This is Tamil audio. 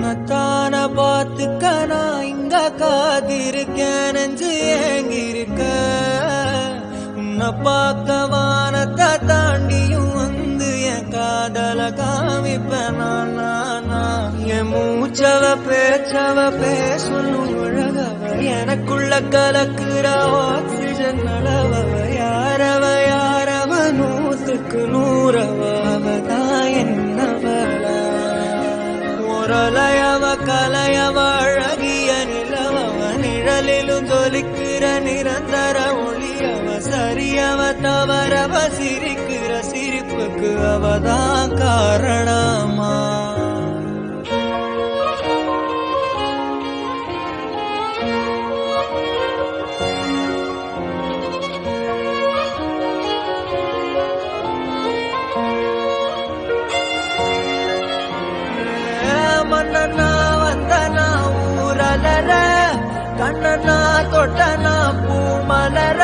உன்னத்தான பார்த்துக்க நான் இங்க காத்திருக்கேன் நெஞ்சு ஏங்கிருக்க உன்னை பார்க்க வானத்தை தாண்டியும் வந்து என் காதல காமிப்பேன் நான் என் மூச்சவ பேச்சவ பேசணும் அழகவ எனக்குள்ள கலக்குற ஆக்சிஜன் அளவவ யாரவ நூத்துக்கு நூறவதான் என்னவள முரலையவ கலையவ அழகிய நிலவவ நிழலிலும் ஜொலிக்கிற நிரந்தர ஒளியவ சரியவ தவறவ சிரிக்கிற சிரிப்புக்கு அவதான் காரணமா மன்னனா வந்தனா ஊரலர கண்ணனா தொட்டனா பூ மலர